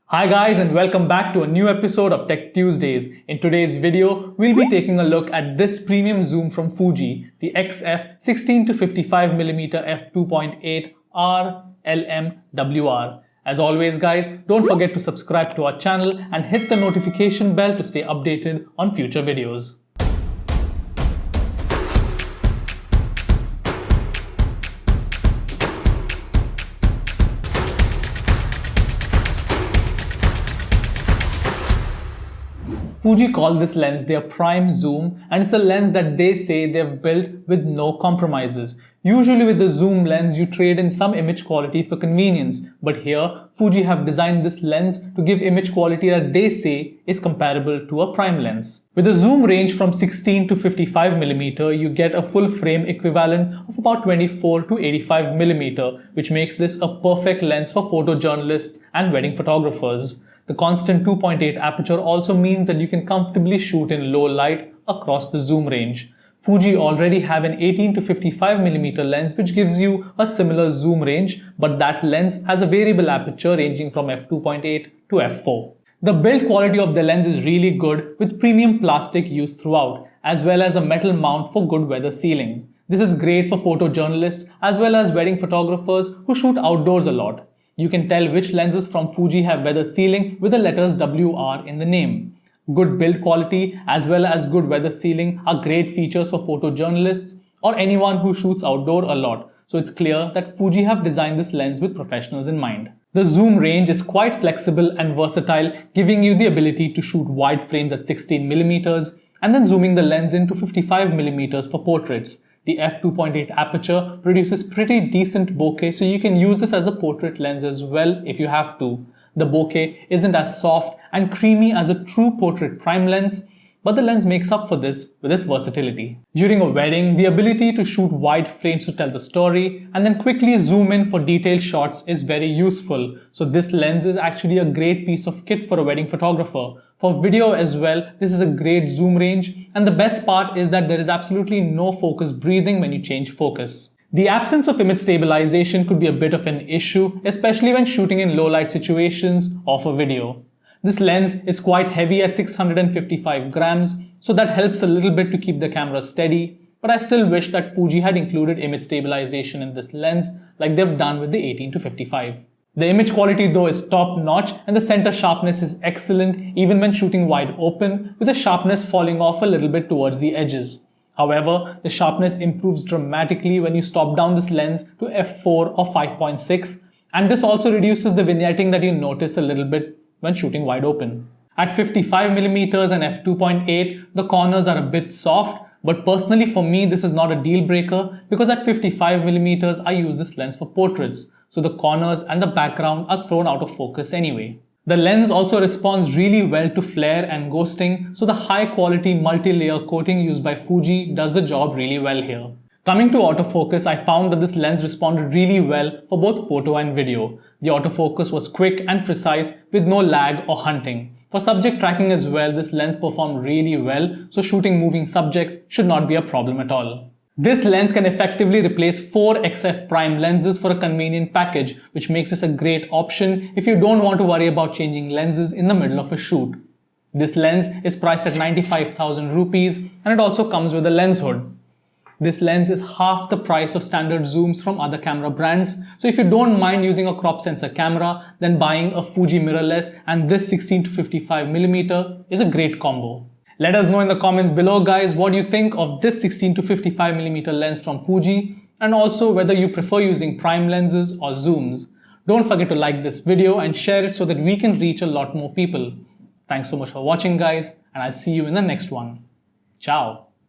Hi guys, and welcome back to a new episode of Tech Tuesdays. In today's video, we'll be taking a look at this premium zoom from Fuji, the XF 16-55mm f2.8 R LM WR. As always guys, don't forget to subscribe to our channel and hit the notification bell to stay updated on future videos. Fuji call this lens their prime zoom, and it's a lens that they say they've built with no compromises. Usually with the zoom lens you trade in some image quality for convenience, but here Fuji have designed this lens to give image quality that they say is comparable to a prime lens. With a zoom range from 16 to 55mm, you get a full frame equivalent of about 24 to 85mm, which makes this a perfect lens for photojournalists and wedding photographers. The constant 2.8 aperture also means that you can comfortably shoot in low light across the zoom range. Fuji already have an 18 to 55mm lens which gives you a similar zoom range, but that lens has a variable aperture ranging from f2.8 to f4. The build quality of the lens is really good with premium plastic used throughout, as well as a metal mount for good weather sealing. This is great for photojournalists as well as wedding photographers who shoot outdoors a lot. You can tell which lenses from Fuji have weather sealing with the letters WR in the name. Good build quality as well as good weather sealing are great features for photojournalists or anyone who shoots outdoor a lot. So it's clear that Fuji have designed this lens with professionals in mind. The zoom range is quite flexible and versatile, giving you the ability to shoot wide frames at 16mm and then zooming the lens into 55mm for portraits. The f2.8 aperture produces pretty decent bokeh, so you can use this as a portrait lens as well if you have to. The bokeh isn't as soft and creamy as a true portrait prime lens, but the lens makes up for this with its versatility. During a wedding, the ability to shoot wide frames to tell the story and then quickly zoom in for detailed shots is very useful. So this lens is actually a great piece of kit for a wedding photographer. For video as well, this is a great zoom range, and the best part is that there is absolutely no focus breathing when you change focus. The absence of image stabilization could be a bit of an issue, especially when shooting in low light situations or for video. This lens is quite heavy at 655 grams, so that helps a little bit to keep the camera steady, but I still wish that Fuji had included image stabilization in this lens like they've done with the 18 to 55. The image quality though is top notch, and the center sharpness is excellent even when shooting wide open, with the sharpness falling off a little bit towards the edges. However, the sharpness improves dramatically when you stop down this lens to f4 or 5.6, and this also reduces the vignetting that you notice a little bit when shooting wide open. At 55mm and f2.8, the corners are a bit soft, but personally for me this is not a deal breaker because at 55mm I use this lens for portraits, so the corners and the background are thrown out of focus anyway. The lens also responds really well to flare and ghosting, so the high quality multi-layer coating used by Fuji does the job really well here. Coming to autofocus, I found that this lens responded really well for both photo and video. The autofocus was quick and precise with no lag or hunting. For subject tracking as well, this lens performed really well, so shooting moving subjects should not be a problem at all. This lens can effectively replace 4 XF prime lenses for a convenient package, which makes this a great option if you don't want to worry about changing lenses in the middle of a shoot. This lens is priced at 95,000 rupees and it also comes with a lens hood. This lens is half the price of standard zooms from other camera brands, so if you don't mind using a crop sensor camera, then buying a Fuji mirrorless and this 16 to 55mm is a great combo. Let us know in the comments below guys what you think of this 16 to 55mm lens from Fuji, and also whether you prefer using prime lenses or zooms. Don't forget to like this video and share it so that we can reach a lot more people. Thanks so much for watching guys, and I'll see you in the next one. Ciao.